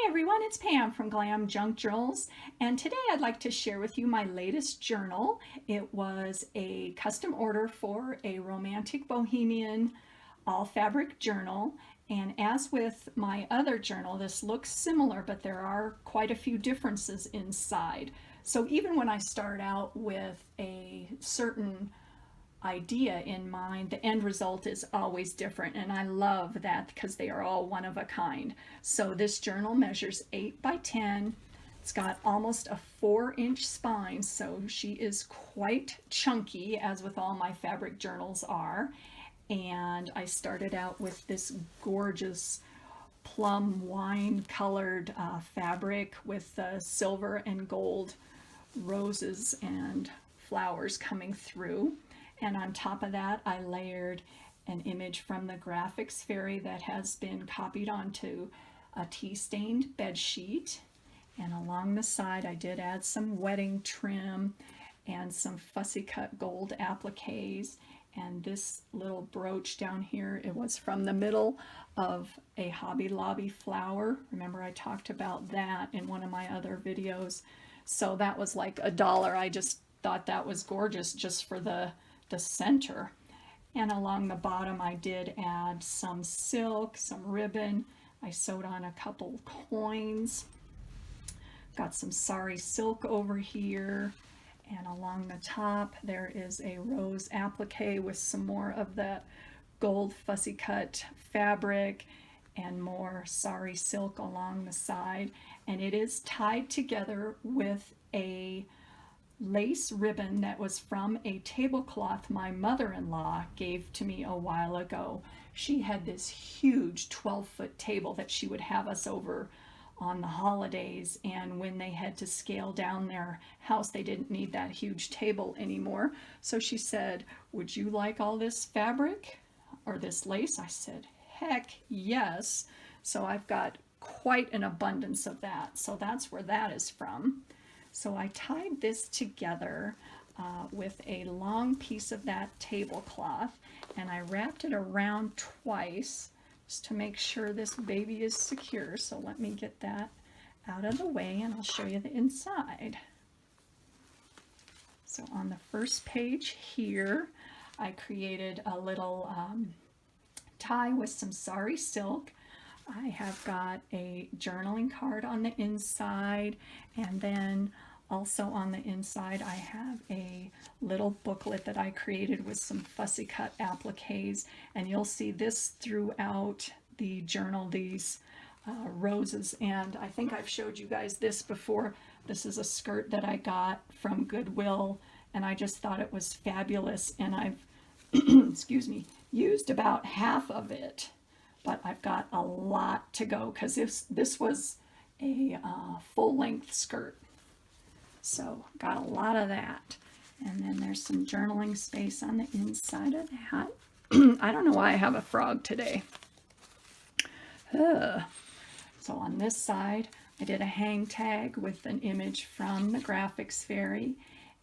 Everyone, it's Pam from GlamJunkJournals, and today I'd like to share with you my latest journal. It was a custom order for a romantic bohemian all fabric journal, and as with my other journal, this looks similar, but there are quite a few differences inside. So even when I start out with a certain idea in mind, the end result is always different, and I love that because they are all one of a kind. So this journal measures 8 by 10. It's got almost a 4-inch spine, so she is quite chunky, as with all my fabric journals are. And I started out with this gorgeous plum wine colored fabric with silver and gold roses and flowers coming through. And on top of that, I layered an image from the graphics fairy that has been copied onto a tea-stained bed sheet. And along the side, I did add some wedding trim and some fussy cut gold appliques. And this little brooch down here, it was from the middle of a Hobby Lobby flower. Remember, I talked about that in one of my other videos. So that was like $1. I just thought that was gorgeous just for the center. And along the bottom I did add some silk, some ribbon. I sewed on a couple coins. Got some sari silk over here. And along the top there is a rose applique with some more of that gold fussy cut fabric and more sari silk along the side. And it is tied together with a lace ribbon that was from a tablecloth my mother-in-law gave to me a while ago. She had this huge 12-foot table that she would have us over on the holidays, and when they had to scale down their house, they didn't need that huge table anymore. So she said, "Would you like all this fabric or this lace?" I said, "Heck yes." So I've got quite an abundance of that. So that's where that is from. So I tied this together with a long piece of that tablecloth, and I wrapped it around twice just to make sure this baby is secure. So let me get that out of the way and I'll show you the inside. So on the first page here, I created a little tie with some sari silk. I have got a journaling card on the inside, and then also on the inside I have a little booklet that I created with some fussy cut appliques, and you'll see this throughout the journal, these roses. And I think I've showed you guys this before. This is a skirt that I got from Goodwill, and I just thought it was fabulous, and I've excuse me, used about half of it. But I've got a lot to go because this was a full-length skirt. So got a lot of that. And then there's some journaling space on the inside of that. I don't know why I have a frog today. So on this side, I did a hang tag with an image from the graphics fairy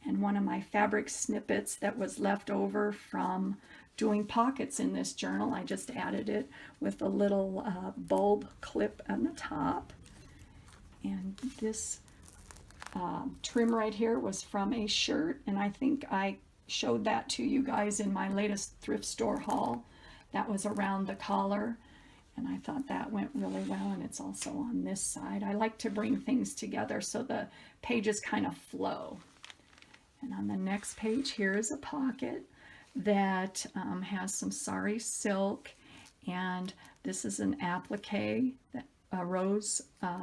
and one of my fabric snippets that was left over from doing pockets in this journal. I just added it with a little bulb clip on the top. And this trim right here was from a shirt, and I think I showed that to you guys in my latest thrift store haul. That was around the collar, and I thought that went really well, and it's also on this side. I like to bring things together so the pages kind of flow. And on the next page here is a pocket that has some sari silk, and this is an applique, a rose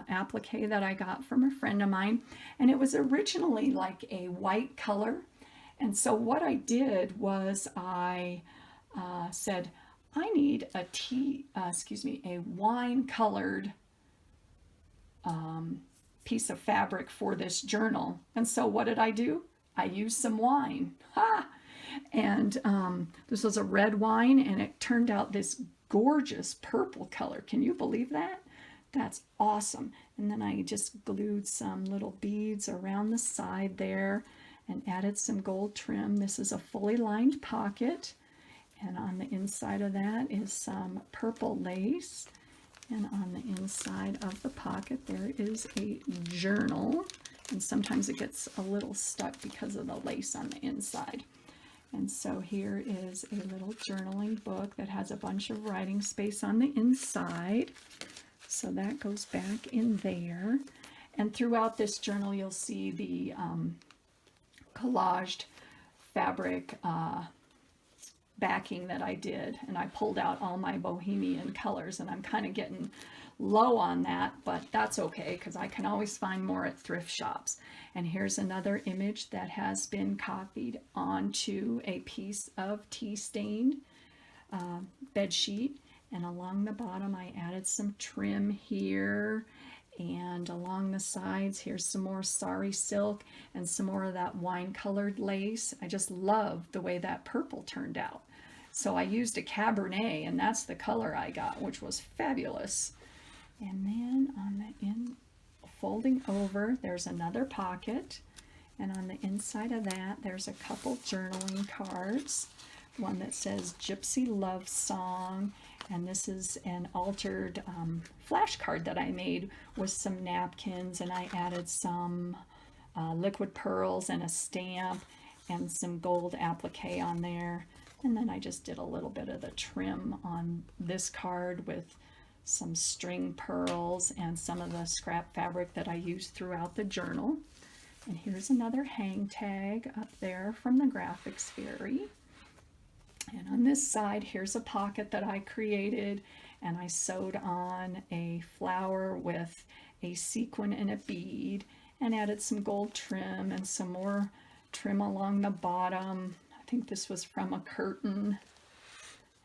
applique that I got from a friend of mine, and it was originally like a white color. And so what I did was I said, I need a wine colored piece of fabric for this journal. And so what did I do? I used some wine. Ha! And this was a red wine, and it turned out this gorgeous purple color. Can you believe that? That's awesome. And then I just glued some little beads around the side there and added some gold trim. This is a fully lined pocket, and on the inside of that is some purple lace. And on the inside of the pocket there is a journal, and sometimes it gets a little stuck because of the lace on the inside. And so here is a little journaling book that has a bunch of writing space on the inside. So that goes back in there. And throughout this journal you'll see the collaged fabric backing that I did, and I pulled out all my Bohemian colors, and I'm kind of getting low on that, but that's okay because I can always find more at thrift shops. And here's another image that has been copied onto a piece of tea-stained bed sheet, and along the bottom I added some trim here, and along the sides here's some more sari silk and some more of that wine colored lace. I just love the way that purple turned out. So I used a Cabernet, and that's the color I got, which was fabulous. And then on the folding over, there's another pocket, and on the inside of that there's a couple journaling cards. One that says Gypsy Love Song, and this is an altered flashcard that I made with some napkins, and I added some liquid pearls and a stamp and some gold applique on there. And then I just did a little bit of the trim on this card with some string pearls and some of the scrap fabric that I used throughout the journal. And here's another hang tag up there from the Graphics Fairy. And on this side, here's a pocket that I created, and I sewed on a flower with a sequin and a bead, and added some gold trim and some more trim along the bottom. I think this was from a curtain.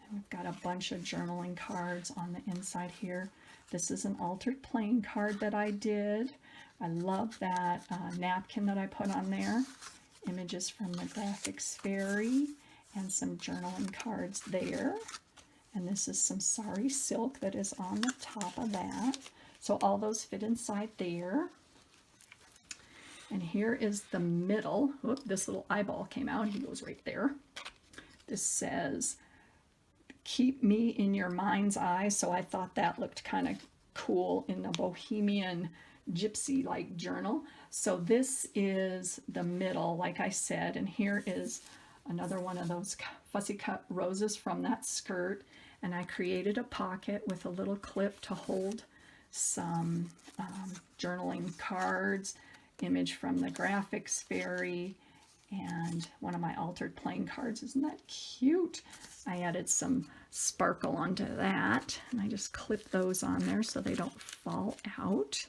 And we've got a bunch of journaling cards on the inside here. This is an altered plain card that I did. I love that napkin that I put on there. Images from the Graphics Fairy and some journaling cards there. And this is some sari silk that is on the top of that. So all those fit inside there. And here is the middle. Whoop, this little eyeball came out. He goes right there. This says, "Keep me in your mind's eye." So I thought that looked kind of cool in the Bohemian Gypsy like journal. So this is the middle, like I said, and here is another one of those fussy cut roses from that skirt. And I created a pocket with a little clip to hold some journaling cards, image from the Graphics Fairy, and one of my altered plain cards. Isn't that cute? I added some sparkle onto that, and I just clip those on there so they don't fall out.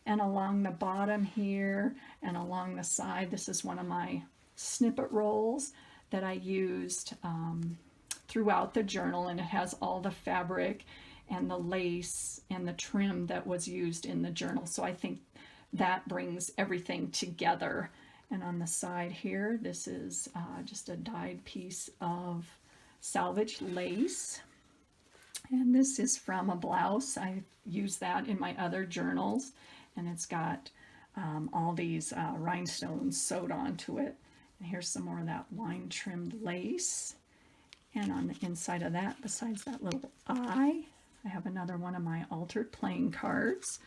And along the bottom here and along the side, this is one of my snippet rolls that I used throughout the journal, and it has all the fabric and the lace and the trim that was used in the journal. So I think that brings everything together. And on the side here, this is just a dyed piece of salvage lace. And this is from a blouse. I use that in my other journals, and it's got all these rhinestones sewed onto it. And here's some more of that wine trimmed lace. And on the inside of that, besides that little eye, I have another one of my altered plain cards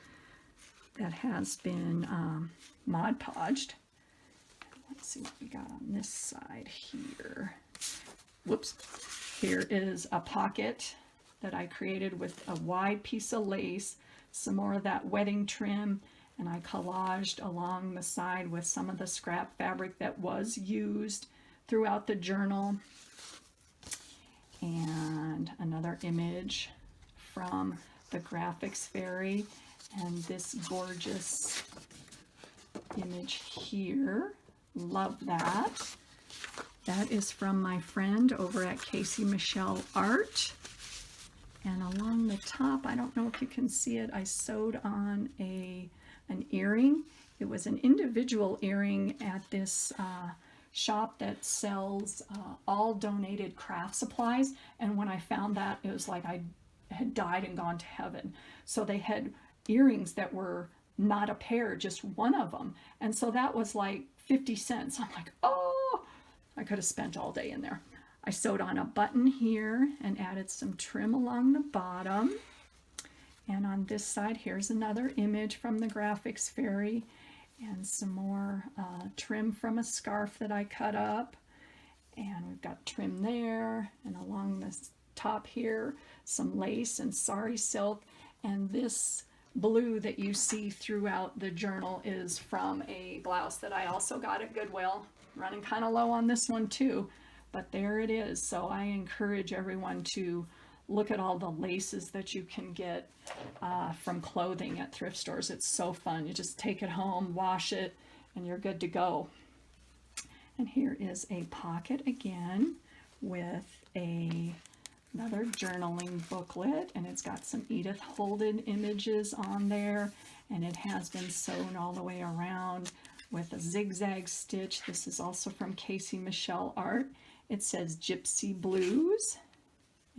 that has been Mod Podged. Let's see what we got on this side here. Whoops. Here is a pocket that I created with a wide piece of lace, some more of that wedding trim, and I collaged along the side with some of the scrap fabric that was used throughout the journal. And another image from the Graphics Fairy, and this gorgeous image here. Love that. That is from my friend over at Casey Michelle Art. And along the top, I don't know if you can see it, I sewed on an earring. It was an individual earring at this shop that sells all donated craft supplies. And when I found that, it was like I had died and gone to heaven. So they had earrings that were not a pair, just one of them. And so that was like 50 cents. I'm like, oh, I could have spent all day in there. I sewed on a button here and added some trim along the bottom. And on this side, here's another image from the Graphics Fairy, and some more trim from a scarf that I cut up. And we've got trim there, and along this top here, some lace and sari silk. And this blue that you see throughout the journal is from a blouse that I also got at Goodwill. Running kind of low on this one too, but there it is. So I encourage everyone to look at all the laces that you can get from clothing at thrift stores. It's so fun. You just take it home, wash it, and you're good to go. And here is a pocket again with another journaling booklet, and it's got some Edith Holden images on there, and it has been sewn all the way around with a zigzag stitch. This is also from Casey Michelle Art. It says Gypsy Blues,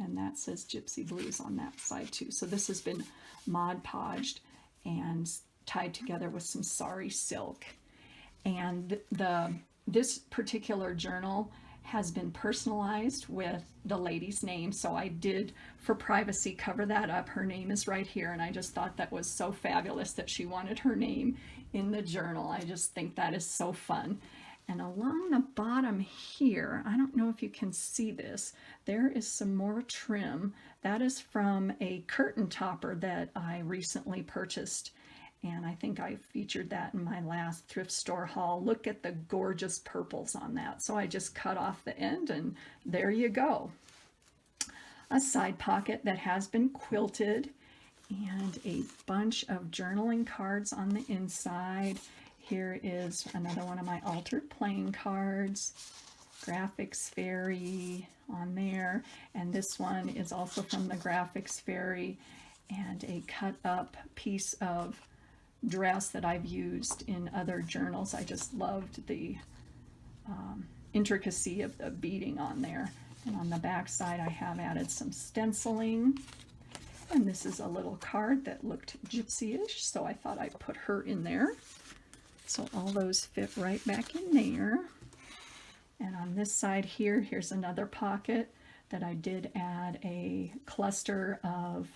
and that says Gypsy Blues on that side too. So this has been Mod Podged and tied together with some sari silk. And this particular journal has been personalized with the lady's name, so I did, for privacy, cover that up. Her name is right here, and I just thought that was so fabulous that she wanted her name in the journal. I just think that is so fun. And along the bottom here, I don't know if you can see this, there is some more trim. That is from a curtain topper that I recently purchased, and I think I featured that in my last thrift store haul. Look at the gorgeous purples on that. So I just cut off the end, and there you go. A side pocket that has been quilted, and a bunch of journaling cards on the inside. Here is another one of my altered playing cards, Graphics Fairy on there, and this one is also from the Graphics Fairy, and a cut up piece of dress that I've used in other journals. I just loved the intricacy of the beading on there. And on the back side I have added some stenciling, and this is a little card that looked gypsy-ish, so I thought I'd put her in there. So all those fit right back in there. And on this side here, here's another pocket that I did add a cluster of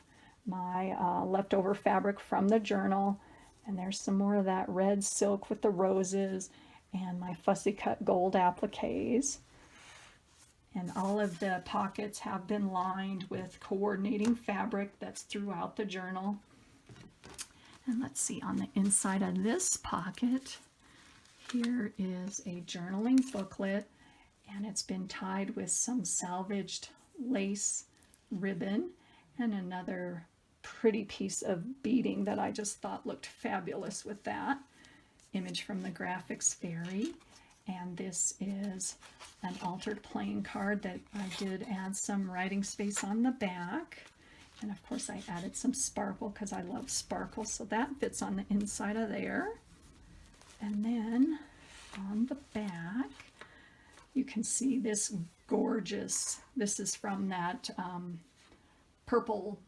my leftover fabric from the journal. And there's some more of that red silk with the roses and my fussy cut gold appliques. And all of the pockets have been lined with coordinating fabric that's throughout the journal. And let's see, on the inside of this pocket, here is a journaling booklet, and it's been tied with some salvaged lace ribbon and another pretty piece of beading that I just thought looked fabulous with that. Image from the Graphics Fairy. And this is an altered playing card that I did add some writing space on the back. And of course I added some sparkle because I love sparkle, so that fits on the inside of there. And then on the back you can see this gorgeous, this is from that purple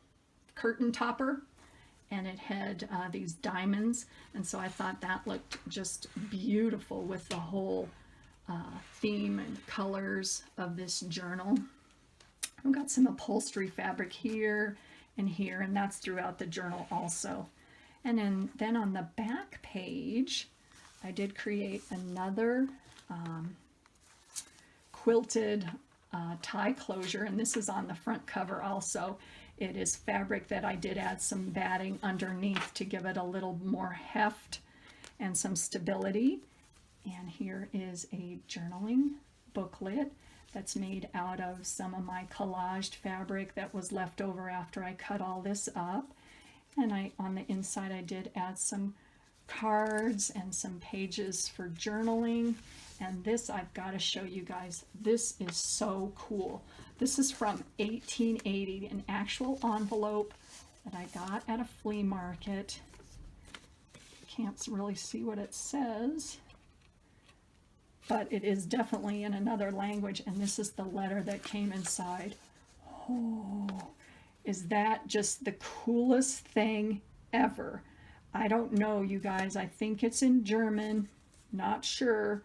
curtain topper, and it had these diamonds, and so I thought that looked just beautiful with the whole theme and colors of this journal. I've got some upholstery fabric here, and that's throughout the journal also. And then on the back page, I did create another quilted tie closure, and this is on the front cover also. It is fabric that I did add some batting underneath to give it a little more heft and some stability. And here is a journaling booklet that's made out of some of my collaged fabric that was left over after I cut all this up. And on the inside I did add some cards and some pages for journaling. And this, I've got to show you guys, this is so cool. This is from 1880, an actual envelope that I got at a flea market. Can't really see what it says, but it is definitely in another language, and this is the letter that came inside. Oh, is that just the coolest thing ever? I don't know, you guys. I think it's in German, not sure.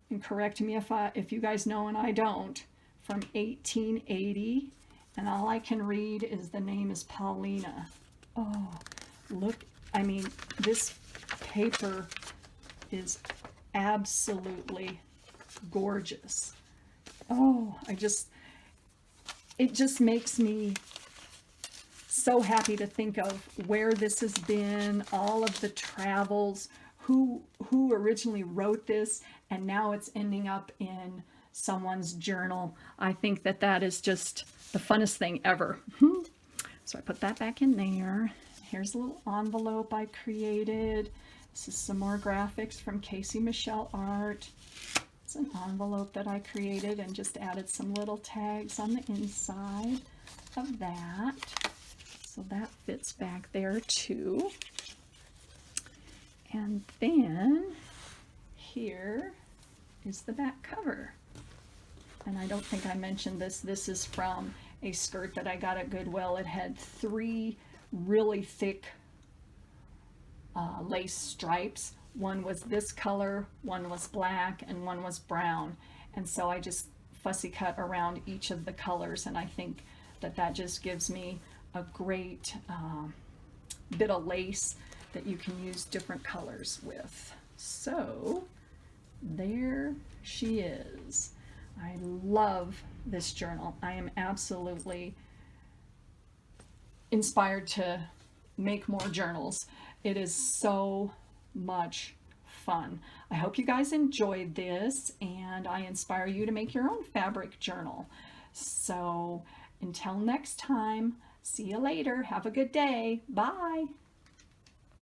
And correct me if you guys know and I don't. From 1880, and all I can read is the name is Paulina. Oh, look, I mean, this paper is absolutely gorgeous. Oh, it just makes me so happy to think of where this has been, all of the travels, who originally wrote this, and now it's ending up in someone's journal. I think that that is just the funnest thing ever. So I put that back in there. Here's a little envelope I created. This is some more graphics from Casey Michelle Art. It's an envelope that I created and just added some little tags on the inside of that. So that fits back there too. And then here is the back cover. And I don't think I mentioned this. This is from a skirt that I got at Goodwill. It had 3 really thick lace stripes. One was this color, one was black, and one was brown. And so I just fussy cut around each of the colors, and I think that that just gives me a great bit of lace that you can use different colors with. So there she is. I love this journal. I am absolutely inspired to make more journals. It is so much fun. I hope you guys enjoyed this, and I inspire you to make your own fabric journal. So until next time, see you later. Have a good day. Bye.